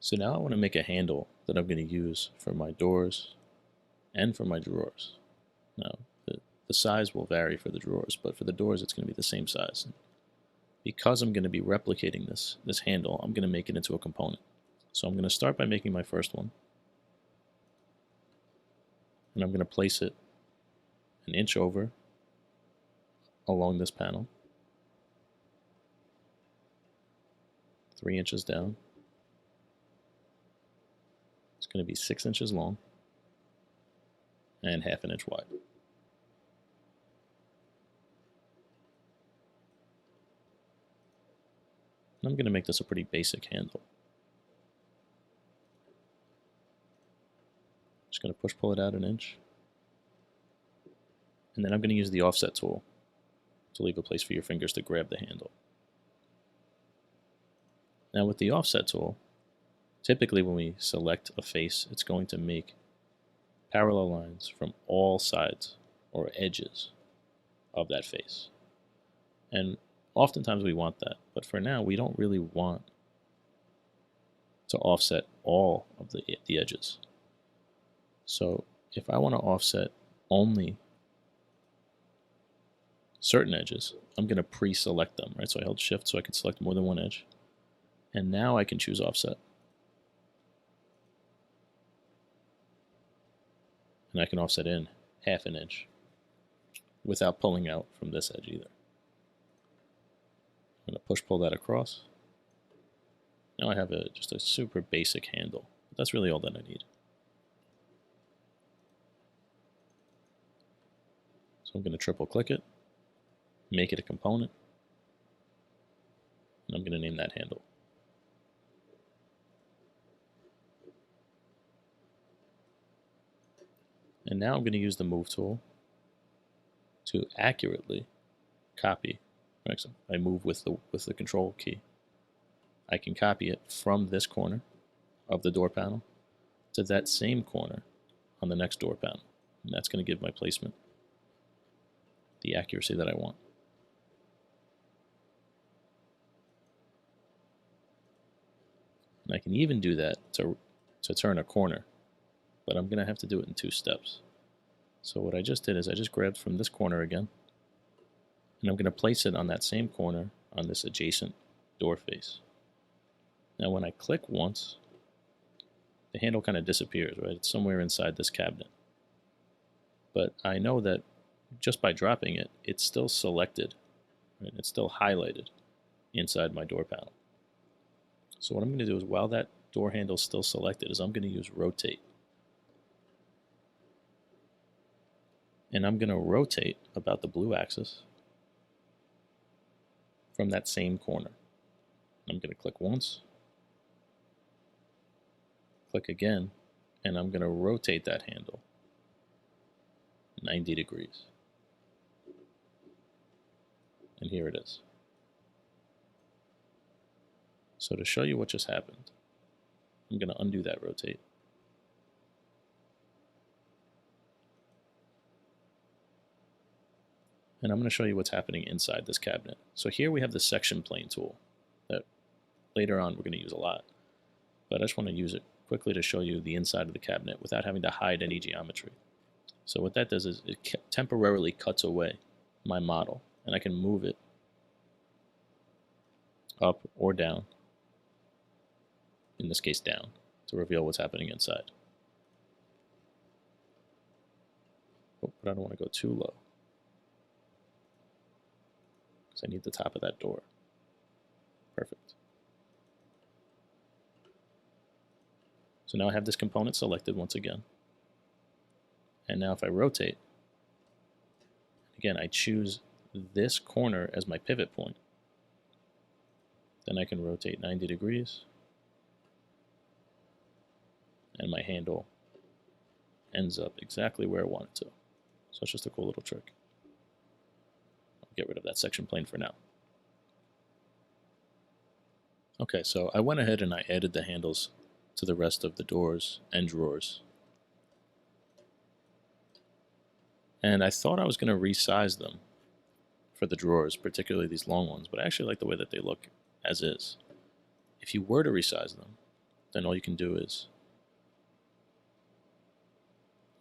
So now I want to make a handle that I'm going to use for my doors and for my drawers. Now, the size will vary for the drawers, but for the doors it's going to be the same size. And because I'm going to be replicating this handle, I'm going to make it into a component. So I'm going to start by making my first one. And I'm going to place it an inch over along this panel, 3 inches down. It's going to be 6 inches long and half an inch wide. And I'm going to make this a pretty basic handle. Just going to pull it out an inch. And then I'm going to use the offset tool to leave a place for your fingers to grab the handle. Now with the offset tool, typically when we select a face, it's going to make parallel lines from all sides or edges of that face. And oftentimes we want that, but for now we don't really want to offset all of the edges. So if I want to offset only certain edges, I'm going to pre-select them, right? So I held shift so I could select more than one edge. And now I can choose offset. And I can offset in half an inch without pulling out from this edge either. I'm going to pull that across. Now I have just a super basic handle. But that's really all that I need. So I'm going to triple click it, make it a component, and I'm going to name that handle. And now I'm going to use the move tool to accurately copy. Right, so I move with the control key. I can copy it from this corner of the door panel to that same corner on the next door panel. And that's going to give my placement the accuracy that I want. And I can even do that to turn a corner, but I'm going to have to do it in 2 steps. So what I just did is I just grabbed from this corner again, and I'm going to place it on that same corner on this adjacent door face. Now when I click once, the handle kind of disappears, right? It's somewhere inside this cabinet. But I know that just by dropping it, it's still selected, right? It's still highlighted inside my door panel. So what I'm going to do is, while that door handle is still selected, is I'm going to use rotate. And I'm going to rotate about the blue axis from that same corner. I'm going to click once, click again, and I'm going to rotate that handle 90 degrees. And here it is. So to show you what just happened, I'm going to undo that rotate. And I'm going to show you what's happening inside this cabinet. So here we have the section plane tool that later on we're going to use a lot. But I just want to use it quickly to show you the inside of the cabinet without having to hide any geometry. So what that does is it temporarily cuts away my model, and I can move it up or down, in this case down, to reveal what's happening inside. Oh, but I don't want to go too low, because I need the top of that door. Perfect. So now I have this component selected once again. And now if I rotate, again, I choose this corner as my pivot point. Then I can rotate 90 degrees. And my handle ends up exactly where I want it to. So it's just a cool little trick. I'll get rid of that section plane for now. Okay, so I went ahead and I added the handles to the rest of the doors and drawers. And I thought I was going to resize them for the drawers, particularly these long ones, but I actually like the way that they look as is. If you were to resize them, then all you can do is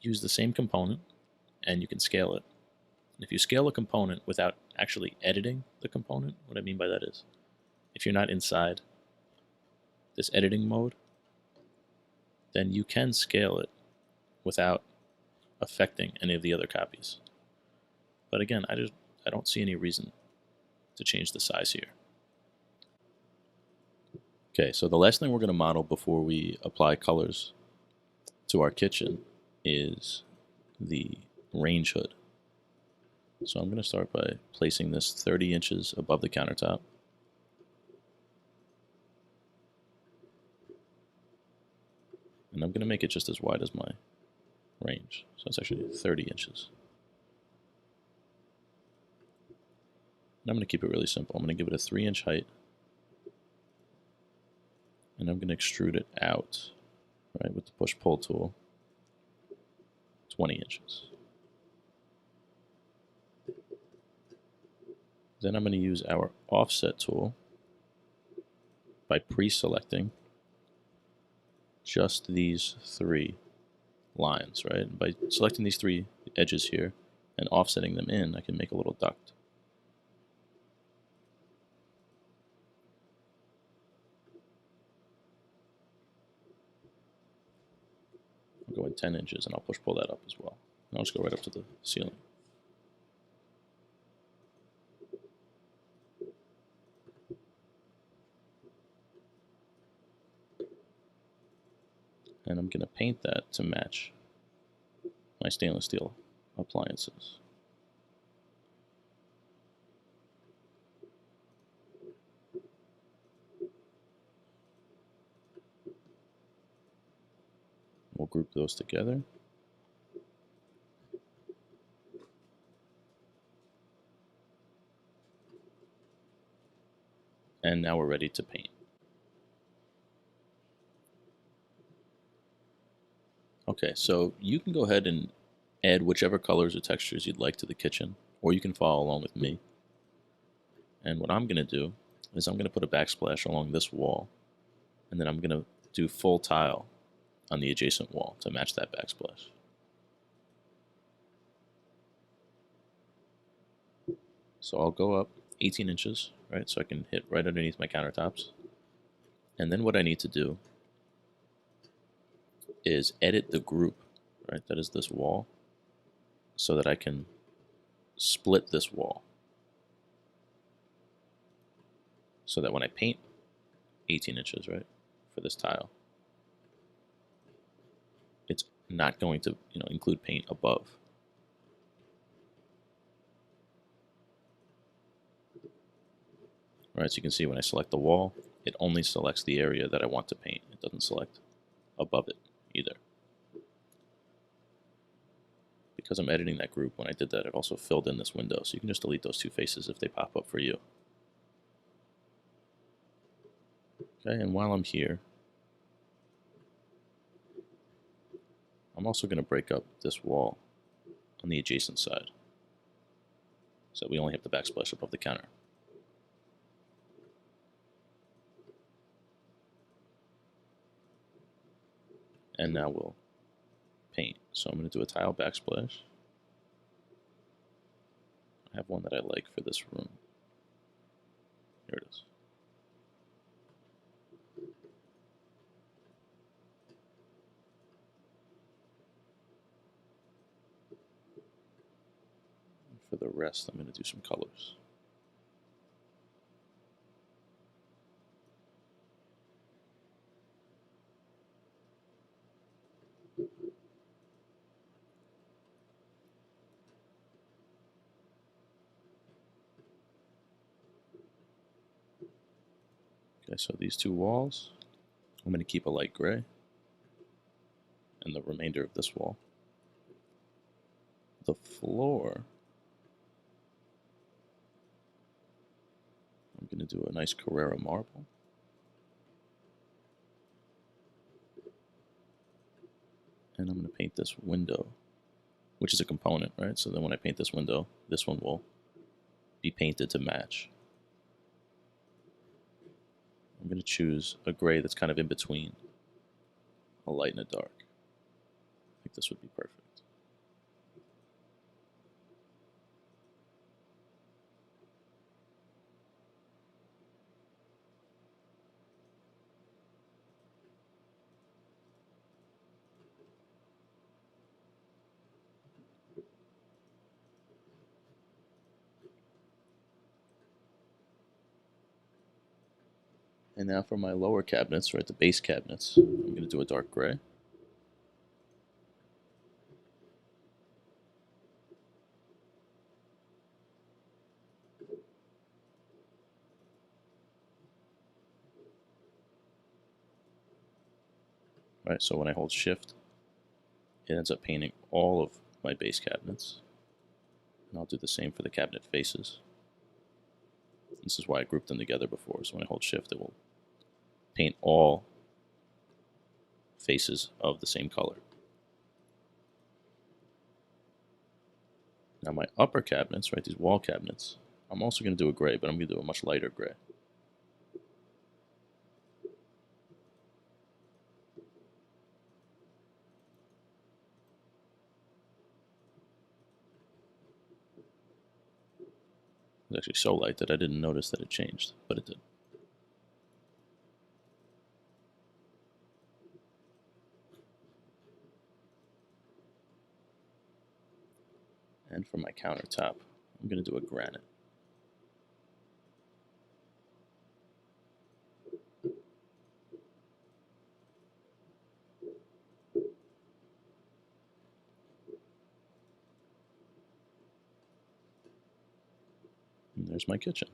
use the same component and you can scale it. And if you scale a component without actually editing the component, what I mean by that is, if you're not inside this editing mode, then you can scale it without affecting any of the other copies. But again, I don't see any reason to change the size here. Okay, so the last thing we're going to model before we apply colors to our kitchen is the range hood. So I'm going to start by placing this 30 inches above the countertop. And I'm going to make it just as wide as my range. So it's actually 30 inches. And I'm going to keep it really simple. I'm going to give it a 3-inch height. And I'm going to extrude it out, right, with the push-pull tool, 20 inches. Then I'm going to use our offset tool by pre-selecting just these 3 lines, right? By selecting these 3 edges here and offsetting them in, I can make a little duct. I'll go in 10 inches and I'll push-pull that up as well. And I'll just go right up to the ceiling. And I'm going to paint that to match my stainless steel appliances. We'll group those together. And now we're ready to paint. Okay, so you can go ahead and add whichever colors or textures you'd like to the kitchen, or you can follow along with me. And what I'm going to do is I'm going to put a backsplash along this wall, and then I'm going to do full tile on the adjacent wall to match that backsplash. So I'll go up 18 inches, right, so I can hit right underneath my countertops. And then what I need to do is edit the group, right, that is this wall, so that I can split this wall. So that when I paint 18 inches, right, for this tile, it's not going to, include paint above. Right, so you can see when I select the wall, it only selects the area that I want to paint. It doesn't select above it either. Because I'm editing that group, when I did that, it also filled in this window. So you can just delete those 2 faces if they pop up for you. Okay, and while I'm here, I'm also going to break up this wall on the adjacent side, so we only have the backsplash above the counter. And now we'll paint. So I'm going to do a tile backsplash. I have one that I like for this room. Here it is. For the rest, I'm going to do some colors. Okay, so these 2 walls, I'm going to keep a light gray, and the remainder of this wall. The floor, I'm going to do a nice Carrara marble. And I'm going to paint this window, which is a component, right? So then when I paint this window, this one will be painted to match. I'm going to choose a gray that's kind of in between a light and a dark. I think this would be perfect. And now for my lower cabinets, right, the base cabinets, I'm going to do a dark gray. Right, so when I hold shift, it ends up painting all of my base cabinets. And I'll do the same for the cabinet faces. This is why I grouped them together before, so when I hold shift, it will paint all faces of the same color. Now my upper cabinets, right, these wall cabinets, I'm also going to do a gray, but I'm going to do a much lighter gray. It's actually so light that I didn't notice that it changed, but it did. And for my countertop, I'm going to do a granite. And there's my kitchen.